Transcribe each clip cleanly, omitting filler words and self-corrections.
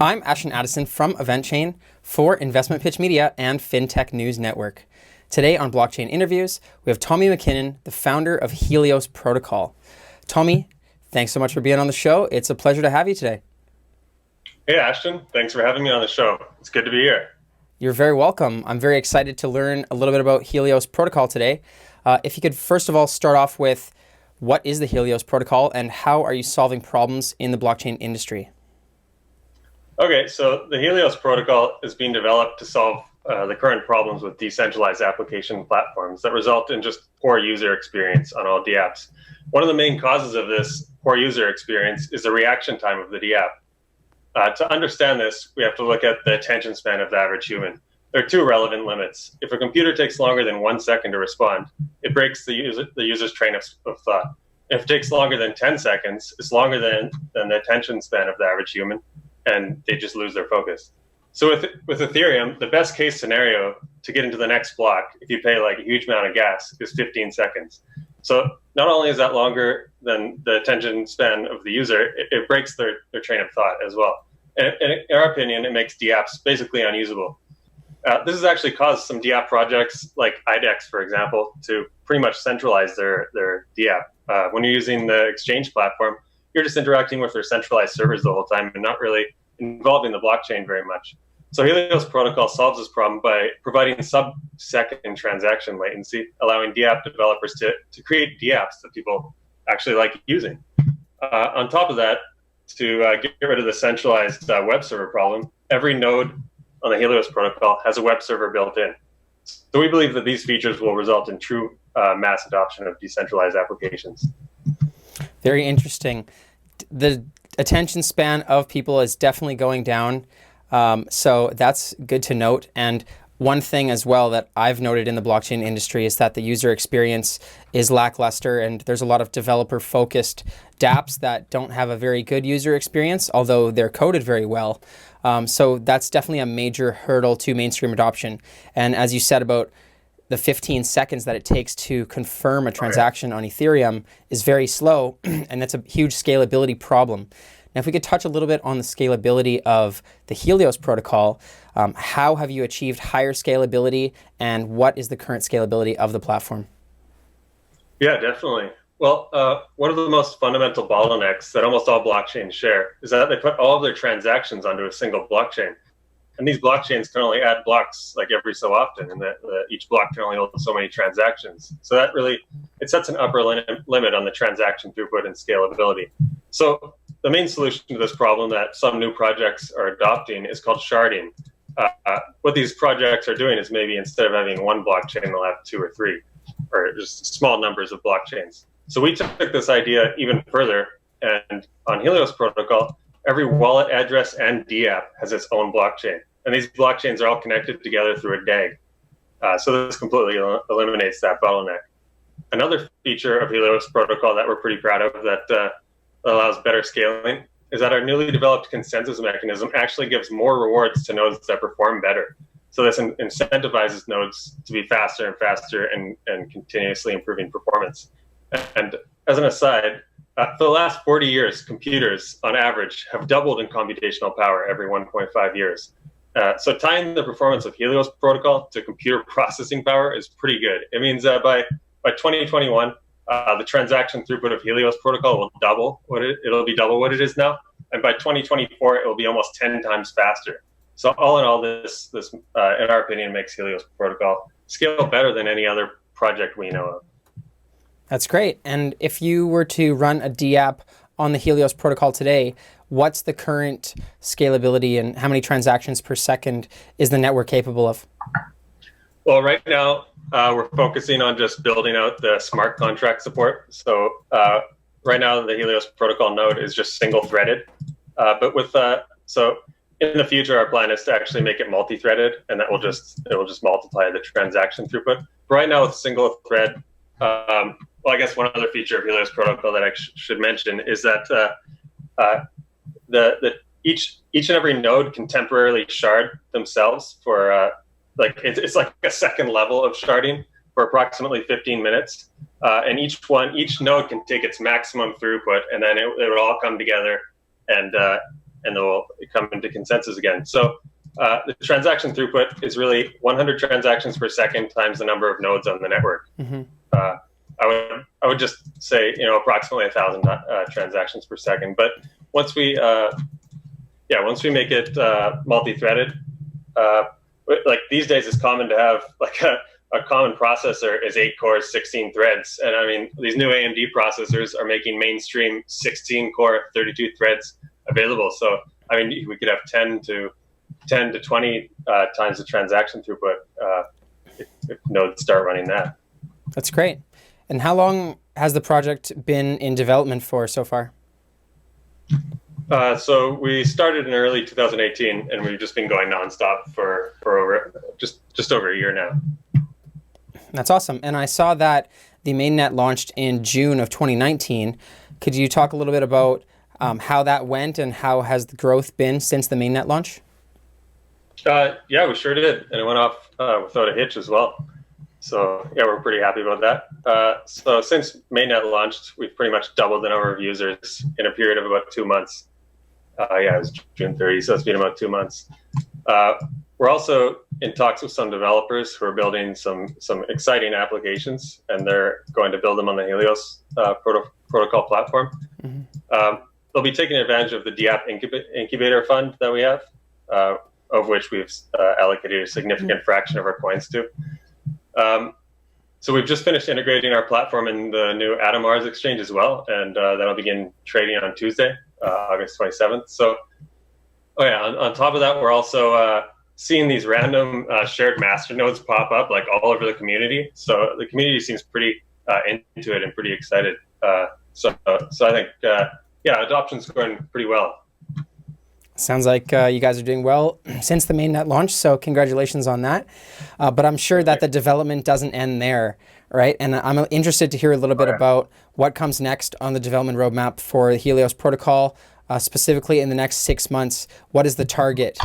I'm Ashton from EventChain for Investment Pitch Media and FinTech News Network. Today on Blockchain Interviews, we have Tommy McKinnon, the founder of Helios Protocol. Tommy, thanks so much for being on the show. It's a pleasure to have you today. Hey, Ashton. Thanks for having me on the show. It's good to be here. You're very welcome. I'm very excited to learn a little bit about Helios Protocol today. If you could first of all start off with what is the Helios Protocol and how are you solving problems in the blockchain industry? Okay, so the Helios Protocol is being developed to solve the current problems with decentralized application platforms that result in just poor user experience on all dApps. One of the main causes of this poor user experience is the reaction time of the dApp. To understand this, we have to look at the attention span of the average human. There are two relevant limits. If a computer takes longer than 1 second to respond, it breaks the user's train of thought. If it takes longer than 10 seconds, it's longer than the attention span of the average human, and they just lose their focus. So with Ethereum, the best case scenario to get into the next block, if you pay like a huge amount of gas, is 15 seconds. So not only is that longer than the attention span of the user, it breaks their train of thought as well. And in our opinion, it makes dApps basically unusable. This has actually caused some dApp projects like IDEX, for example, to pretty much centralize their dApp. When you're using the exchange platform, you're just interacting with their centralized servers the whole time and not really involving the blockchain very much. So Helios Protocol solves this problem by providing sub-second transaction latency, allowing dApp developers to create dApps that people actually like using. On top of that, to get rid of the centralized web server problem, every node on the Helios Protocol has a web server built in. So we believe that these features will result in true mass adoption of decentralized applications. Very interesting. The attention span of people is definitely going down. So that's good to note. And one thing as well that I've noted in the blockchain industry is that the user experience is lackluster, and there's a lot of developer-focused dApps that don't have a very good user experience, although they're coded very well. So that's definitely a major hurdle to mainstream adoption. And as you said about the 15 seconds that it takes to confirm a transaction on Ethereum is very slow, and that's a huge scalability problem. Now, if we could touch a little bit on the scalability of the Helios protocol, how have you achieved higher scalability, and what is the current scalability of the platform? Yeah, definitely. Well, one of the most fundamental bottlenecks that almost all blockchains share is that they put all of their transactions onto a single blockchain. And these blockchains can only add blocks like every so often, and that each block can only hold so many transactions. So that really, it sets an upper limit on the transaction throughput and scalability. So the main solution to this problem that some new projects are adopting is called sharding. What these projects are doing is maybe instead of having one blockchain, they'll have two or three, or just small numbers of blockchains. So we took this idea even further, and on Helios Protocol, every wallet address and dApp has its own blockchain. And these blockchains are all connected together through a DAG. So this completely eliminates that bottleneck. Another feature of Helios Protocol that we're pretty proud of that allows better scaling is that our newly developed consensus mechanism actually gives more rewards to nodes that perform better. So this incentivizes nodes to be faster and faster and continuously improving performance. And as an aside, for the last 40 years, computers on average have doubled in computational power every 1.5 years. So tying the performance of Helios Protocol to computer processing power is pretty good. It means that by 2021, the transaction throughput of Helios Protocol will double it'll be double what it is now, and by 2024 it will be almost 10 times faster. So all in all, this in our opinion makes Helios Protocol scale better than any other project we know of. That's great. And if you were to run a dApp on the Helios Protocol today, what's the current scalability and how many transactions per second is the network capable of? Well, right now, we're focusing on just building out the smart contract support. So right now, the Helios Protocol node is just single-threaded. But with so in the future, our plan is to actually make it multi-threaded, and that will just multiply the transaction throughput. But right now, with single thread, well, I guess one other feature of Helios Protocol that I should mention is that each and every node can temporarily shard themselves for it's like a second level of sharding for approximately 15 minutes, and each node can take its maximum throughput, and then it would all come together and and they'll come into consensus again. So the transaction throughput is really 100 transactions per second times the number of nodes on the network. Mm-hmm. I would just say, approximately 1,000 transactions per second. But once we make it multi-threaded, like these days, it's common to have like a common processor is 8 cores, 16 threads, and I mean these new AMD processors are making mainstream 16-core, 32 threads available. So I mean we could have 10 to 20 times the transaction throughput if nodes start running that. That's great. And how long has the project been in development for so far? So we started in early 2018, and we've just been going nonstop for over just over a year now. That's awesome. And I saw that the mainnet launched in June of 2019. Could you talk a little bit about how that went and how has the growth been since the mainnet launch? Yeah, we sure did, and it went off without a hitch as well. So yeah, we're pretty happy about that. So since mainnet launched, we've pretty much doubled the number of users in a period of about 2 months. Yeah, it was June 30, so it's been about 2 months. We're also in talks with some developers who are building some exciting applications, and they're going to build them on the Helios protocol platform. Mm-hmm. They'll be taking advantage of the DApp incubator fund that we have, of which we've allocated a significant fraction of our coins to. So we've just finished integrating our platform in the new Atomars exchange as well, and that'll begin trading on Tuesday, August 27th. So, on top of that, we're also seeing these random shared master nodes pop up like all over the community. So the community seems pretty into it and pretty excited. So I think, adoption's going pretty well. Sounds like you guys are doing well since the mainnet launch, so congratulations on that. But I'm sure that the development doesn't end there, right? And I'm interested to hear a little bit about what comes next on the development roadmap for the Helios protocol, specifically in the next 6 months. What is the target?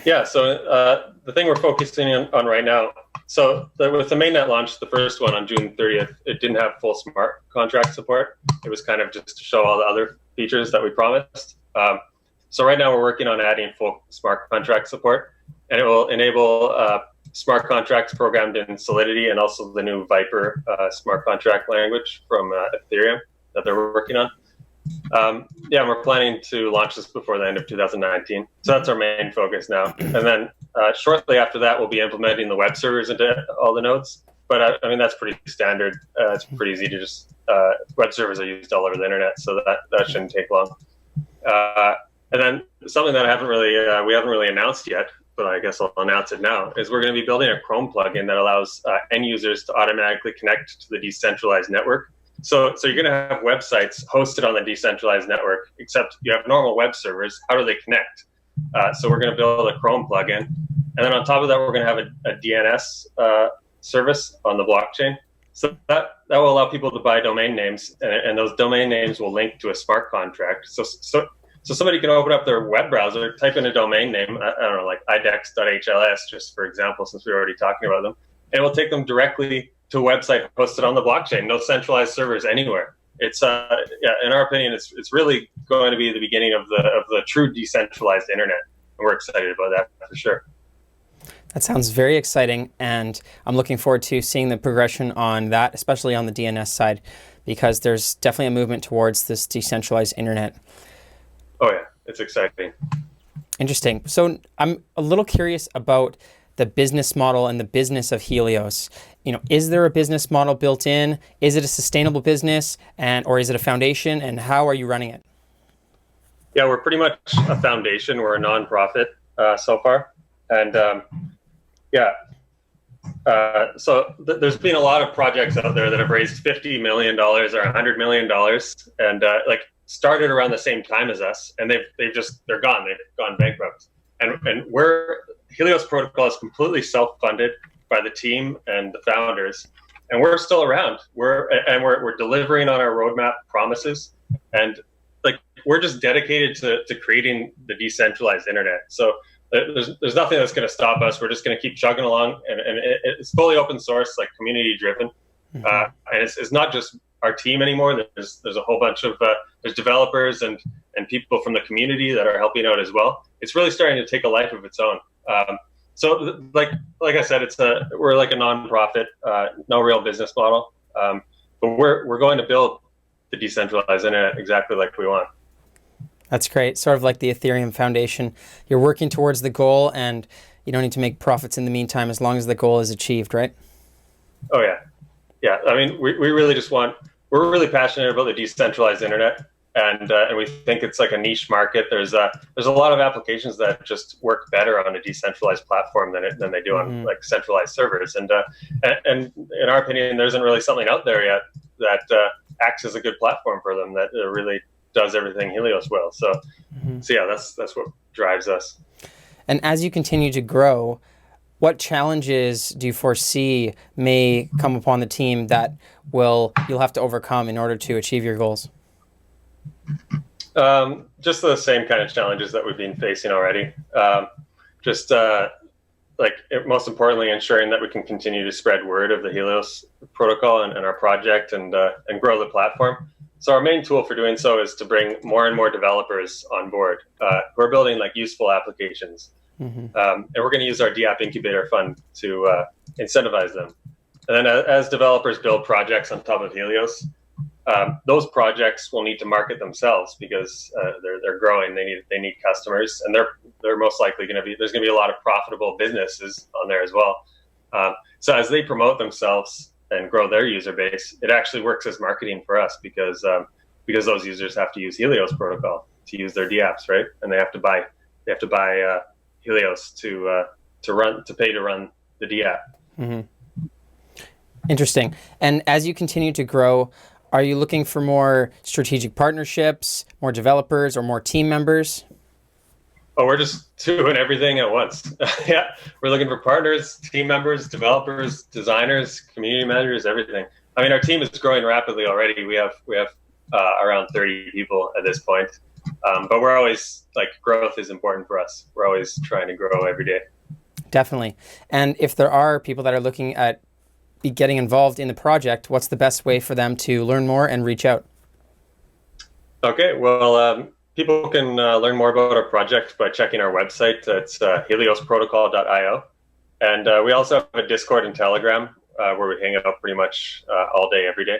Yeah, so the thing we're focusing on right now, with the mainnet launch, the first one on June 30th, it didn't have full smart contract support. It was kind of just to show all the other features that we promised. So right now we're working on adding full smart contract support, and it will enable smart contracts programmed in Solidity and also the new Viper smart contract language from Ethereum that they're working on. We're planning to launch this before the end of 2019. So that's our main focus now. And then shortly after that, we'll be implementing the web servers into all the nodes. But I mean, that's pretty standard. It's pretty easy to just, web servers are used all over the internet, so that shouldn't take long. And then something that we haven't really announced yet, but I guess I'll announce it now, is we're going to be building a Chrome plugin that allows end users to automatically connect to the decentralized network. So you're going to have websites hosted on the decentralized network, except you have normal web servers. How do they connect? So we're going to build a Chrome plugin. And then on top of that, we're going to have a DNS service on the blockchain. So that will allow people to buy domain names, and those domain names will link to a smart contract. So somebody can open up their web browser, type in a domain name, I don't know, like idex.hls, just for example, since we're already talking about them, and it will take them directly to a website hosted on the blockchain. No centralized servers anywhere. It's in our opinion, it's really going to be the beginning of the true decentralized internet, and we're excited about that for sure. That sounds very exciting, and I'm looking forward to seeing the progression on that, especially on the DNS side, because there's definitely a movement towards this decentralized internet. Oh yeah, it's exciting. Interesting. So I'm a little curious about the business model and the business of Helios. Is there a business model built in? Is it a sustainable business, or is it a foundation? And how are you running it? Yeah, we're pretty much a foundation. We're a nonprofit so far, and so there's been a lot of projects out there that have raised $50 million or $100 million, and started around the same time as us, and they're gone. They've gone bankrupt, and Helios Protocol is completely self-funded by the team and the founders, and we're still around. We're delivering on our roadmap promises, and we're just dedicated to creating the decentralized internet. So there's nothing that's going to stop us. We're just going to keep chugging along, and it's fully open source, like community driven, and it's not just our team anymore. There's a whole bunch of there's developers and people from the community that are helping out as well. It's really starting to take a life of its own. So like I said, we're like a nonprofit, no real business model, but we're going to build the decentralized internet exactly like we want. That's great. Sort of like the Ethereum Foundation. You're working towards the goal, and you don't need to make profits in the meantime as long as the goal is achieved, right? Oh yeah, yeah. I mean, we really just we're really passionate about the decentralized internet, and we think it's like a niche market. There's a lot of applications that just work better on a decentralized platform than they do on like centralized servers. And in our opinion, there isn't really something out there yet that acts as a good platform for them that really does everything Helios will. So yeah, that's what drives us. And as you continue to grow, what challenges do you foresee may come upon the team that you'll have to overcome in order to achieve your goals? Just the same kind of challenges that we've been facing already. Most importantly, ensuring that we can continue to spread word of the Helios protocol and our project and grow the platform. So our main tool for doing so is to bring more and more developers on board. We're building like useful applications, and we're going to use our DApp incubator fund to incentivize them. And then as developers build projects on top of Helios, those projects will need to market themselves because they're growing. They need customers, and they're most likely there's going to be a lot of profitable businesses on there as well. So as they promote themselves and grow their user base, it actually works as marketing for us because those users have to use Helios protocol to use their DApps, right? And they have to buy Helios to pay to run the DApp. Interesting. And as you continue to grow, are you looking for more strategic partnerships, more developers, or more team members? Oh, we're just doing everything at once. Yeah, we're looking for partners, team members, developers, designers, community managers, everything. I mean, our team is growing rapidly already. We have around 30 people at this point, but we're always growth is important for us. We're always trying to grow every day. Definitely. And if there are people that are looking at getting involved in the project, what's the best way for them to learn more and reach out? Okay, well, people can learn more about our project by checking our website. It's heliosprotocol.io. And we also have a Discord and Telegram where we hang out pretty much all day, every day.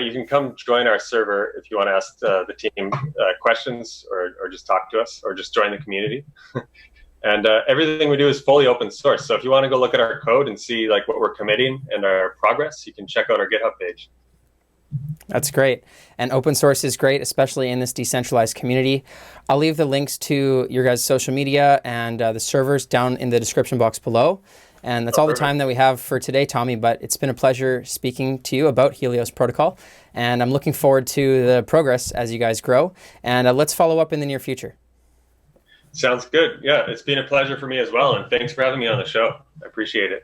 You can come join our server if you want to ask the team questions or just talk to us or just join the community. And everything we do is fully open source. So if you want to go look at our code and see what we're committing and our progress, you can check out our GitHub page. That's great. And open source is great, especially in this decentralized community. I'll leave the links to your guys' social media and the servers down in the description box below. And that's all the time that we have for today, Tommy, but it's been a pleasure speaking to you about Helios Protocol. And I'm looking forward to the progress as you guys grow. And let's follow up in the near future. Sounds good. Yeah, it's been a pleasure for me as well. And thanks for having me on the show. I appreciate it.